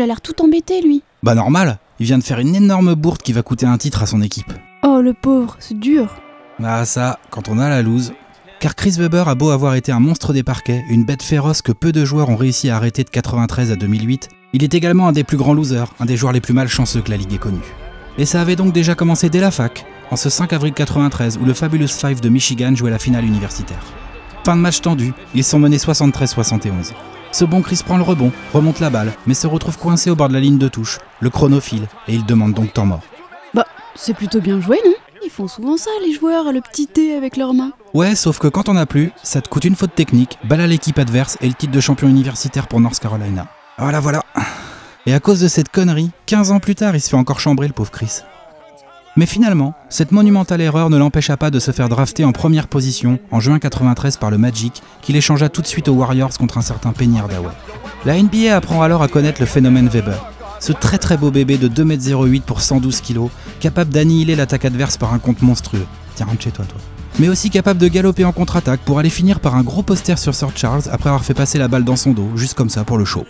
a l'air tout embêté, lui. Bah normal, il vient de faire une énorme bourde qui va coûter un titre à son équipe. Oh, le pauvre, c'est dur. Bah ça, quand on a la loose. Car Chris Webber a beau avoir été un monstre des parquets, une bête féroce que peu de joueurs ont réussi à arrêter de 93 à 2008, il est également un des plus grands losers, un des joueurs les plus malchanceux que la Ligue ait connu. Et ça avait donc déjà commencé dès la fac, en ce 5 avril 93 où le Fabulous Five de Michigan jouait la finale universitaire. Fin de match tendu, ils sont menés 73-71. Ce bon Chris prend le rebond, remonte la balle, mais se retrouve coincé au bord de la ligne de touche, le chrono file, et il demande donc temps mort. Bah, c'est plutôt bien joué, non? Ils font souvent ça, les joueurs, le petit thé avec leurs mains. Ouais, sauf que quand on a plus, ça te coûte une faute technique, balle à l'équipe adverse et le titre de champion universitaire pour North Carolina. Voilà. Et à cause de cette connerie, 15 ans plus tard, il se fait encore chambrer le pauvre Chris. Mais finalement, cette monumentale erreur ne l'empêcha pas de se faire drafter en première position en juin 93 par le Magic, qui l'échangea tout de suite aux Warriors contre un certain Penny Hardaway. La NBA apprend alors à connaître le phénomène Webber. Ce très beau bébé de 2,08 m pour 112 kg, capable d'annihiler l'attaque adverse par un compte monstrueux. Tiens, rentre chez toi. Mais aussi capable de galoper en contre-attaque pour aller finir par un gros poster sur Sir Charles après avoir fait passer la balle dans son dos, juste comme ça pour le show.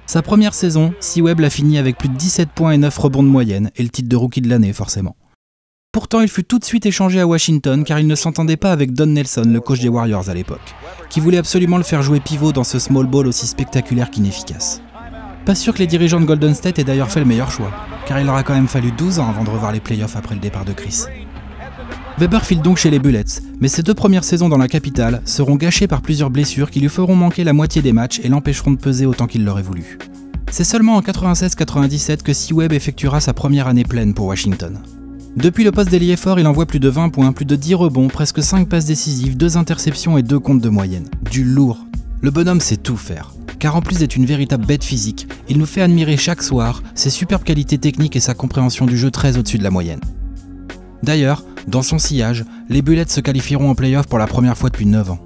Sa première saison, C-Webb l'a fini avec plus de 17 points et 9 rebonds de moyenne, et le titre de rookie de l'année forcément. Pourtant, il fut tout de suite échangé à Washington car il ne s'entendait pas avec Don Nelson, le coach des Warriors à l'époque, qui voulait absolument le faire jouer pivot dans ce small ball aussi spectaculaire qu'inefficace. Pas sûr que les dirigeants de Golden State aient d'ailleurs fait le meilleur choix, car il leur a quand même fallu 12 ans avant de revoir les playoffs après le départ de Chris. Webber file donc chez les Bullets, mais ses 2 premières saisons dans la capitale seront gâchées par plusieurs blessures qui lui feront manquer la moitié des matchs et l'empêcheront de peser autant qu'il l'aurait voulu. C'est seulement en 96-97 que C-Webb effectuera sa première année pleine pour Washington. Depuis le poste d'ailier fort, il envoie plus de 20 points, plus de 10 rebonds, presque 5 passes décisives, 2 interceptions et 2 comptes de moyenne. Du lourd. Le bonhomme sait tout faire. Car en plus d'être une véritable bête physique, il nous fait admirer chaque soir ses superbes qualités techniques et sa compréhension du jeu très au-dessus de la moyenne. D'ailleurs, dans son sillage, les Bullets se qualifieront en play-off pour la première fois depuis 9 ans.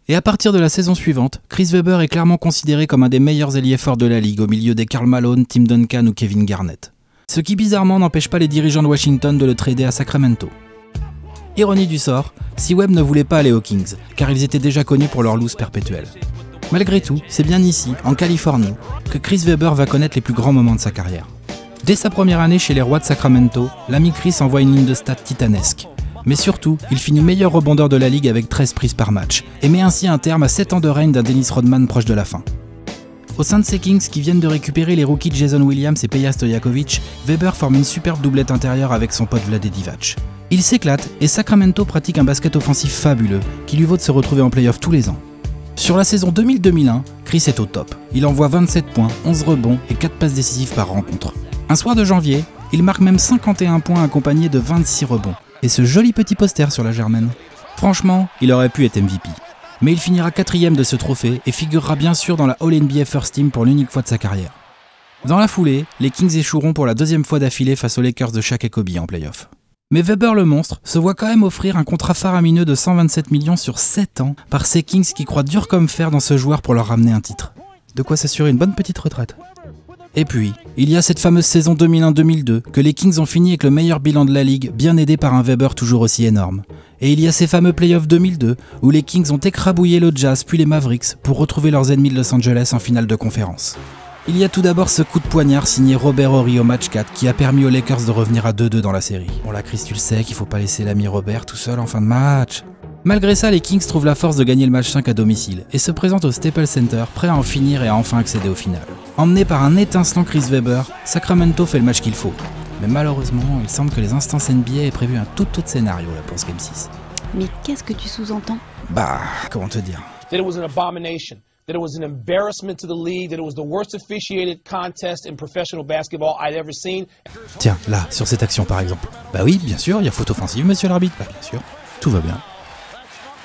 Et à partir de la saison suivante, Chris Webber est clairement considéré comme un des meilleurs ailiers forts de la ligue au milieu des Karl Malone, Tim Duncan ou Kevin Garnett. Ce qui bizarrement n'empêche pas les dirigeants de Washington de le trader à Sacramento. Ironie du sort, C-Webb ne voulait pas aller aux Kings, car ils étaient déjà connus pour leur loose perpétuelle. Malgré tout, c'est bien ici, en Californie, que Chris Webber va connaître les plus grands moments de sa carrière. Dès sa première année chez les Rois de Sacramento, l'ami Chris envoie une ligne de stats titanesque. Mais surtout, il finit meilleur rebondeur de la ligue avec 13 prises par match, et met ainsi un terme à 7 ans de règne d'un Dennis Rodman proche de la fin. Au sein de ces Kings qui viennent de récupérer les rookies Jason Williams et Peja Stojakovic, Webber forme une superbe doublette intérieure avec son pote Vlade Divac. Il s'éclate et Sacramento pratique un basket offensif fabuleux qui lui vaut de se retrouver en play-off tous les ans. Sur la saison 2000-2001, Chris est au top. Il envoie 27 points, 11 rebonds et 4 passes décisives par rencontre. Un soir de janvier, il marque même 51 points accompagnés de 26 rebonds. Et ce joli petit poster sur la germaine. Franchement, il aurait pu être MVP. Mais il finira 4e de ce trophée et figurera bien sûr dans la All-NBA First Team pour l'unique fois de sa carrière. Dans la foulée, les Kings échoueront pour la 2e fois d'affilée face aux Lakers de Shaq et Kobe en play-off. Mais Webber le monstre se voit quand même offrir un contrat faramineux de 127 millions sur 7 ans par ces Kings qui croient dur comme fer dans ce joueur pour leur ramener un titre. De quoi s'assurer une bonne petite retraite. Et puis, il y a cette fameuse saison 2001-2002 que les Kings ont fini avec le meilleur bilan de la ligue, bien aidé par un Webber toujours aussi énorme. Et il y a ces fameux playoffs 2002 où les Kings ont écrabouillé le Jazz puis les Mavericks pour retrouver leurs ennemis de Los Angeles en finale de conférence. Il y a tout d'abord ce coup de poignard signé Robert Horry au match 4 qui a permis aux Lakers de revenir à 2-2 dans la série. Bon là Chris, tu le sais qu'il faut pas laisser l'ami Robert tout seul en fin de match. Malgré ça, les Kings trouvent la force de gagner le match 5 à domicile et se présentent au Staples Center, prêts à en finir et à enfin accéder au final. Emmené par un étincelant Chris Webber, Sacramento fait le match qu'il faut. Mais malheureusement, il semble que les instances NBA aient prévu un tout autre scénario là pour ce Game 6. Mais qu'est-ce que tu sous-entends? Bah, comment te dire? That it was an abomination, that it was an embarrassment to the league, that it was the worst officiated contest in professional basketball I'd ever seen. Tiens, là, sur cette action par exemple. Bah oui, bien sûr, il y a faute offensive, monsieur l'arbitre. Bah bien sûr, tout va bien.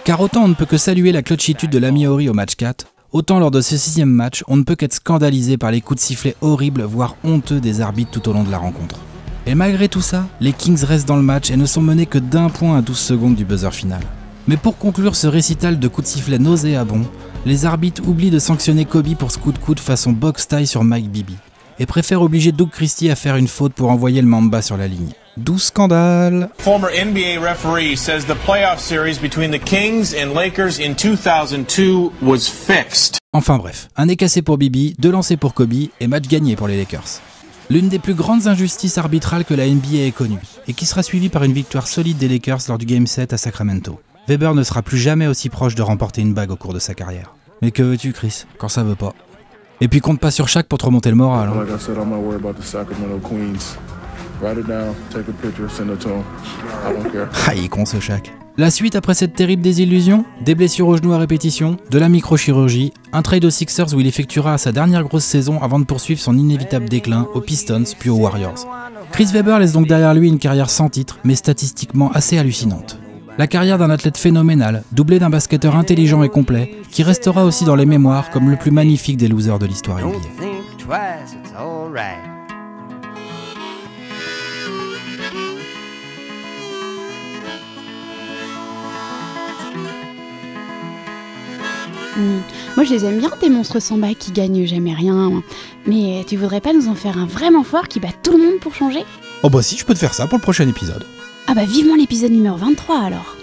Car autant on ne peut que saluer la clutchitude de l'ami Horry au match 4, autant lors de ce 6e match, on ne peut qu'être scandalisé par les coups de sifflet horribles, voire honteux des arbitres tout au long de la rencontre. Et malgré tout ça, les Kings restent dans le match et ne sont menés que d'1 point à 12 secondes du buzzer final. Mais pour conclure ce récital de coups de sifflet nauséabonds, les arbitres oublient de sanctionner Kobe pour ce coup de coude façon box tie sur Mike Bibby, et préfèrent obliger Doug Christie à faire une faute pour envoyer le Mamba sur la ligne. D'où scandale. Former NBA referee says the playoff series between the Kings and Lakers in 2002 was fixed. Enfin bref, un nez cassé pour Bibi, 2 lancés pour Kobe et match gagné pour les Lakers. L'une des plus grandes injustices arbitrales que la NBA ait connue, et qui sera suivie par une victoire solide des Lakers lors du Game 7 à Sacramento. Weber ne sera plus jamais aussi proche de remporter une bague au cours de sa carrière. Mais que veux-tu, Chris, quand ça veut pas? Et puis compte pas sur Shaq pour te remonter le moral. Hein. Ah, il est con ce Shaq. La suite après cette terrible désillusion, des blessures au genou à répétition, de la microchirurgie, un trade aux Sixers où il effectuera sa dernière grosse saison avant de poursuivre son inévitable déclin aux Pistons puis aux Warriors. Chris Webber laisse donc derrière lui une carrière sans titre, mais statistiquement assez hallucinante. La carrière d'un athlète phénoménal, doublé d'un basketteur intelligent et complet, qui restera aussi dans les mémoires comme le plus magnifique des losers de l'histoire NBA. Moi je les aime bien tes monstres sans bac qui gagnent jamais rien. Mais tu voudrais pas nous en faire un vraiment fort qui bat tout le monde pour changer? Oh bah si, je peux te faire ça pour le prochain épisode. Ah bah vivement l'épisode numéro 23 alors.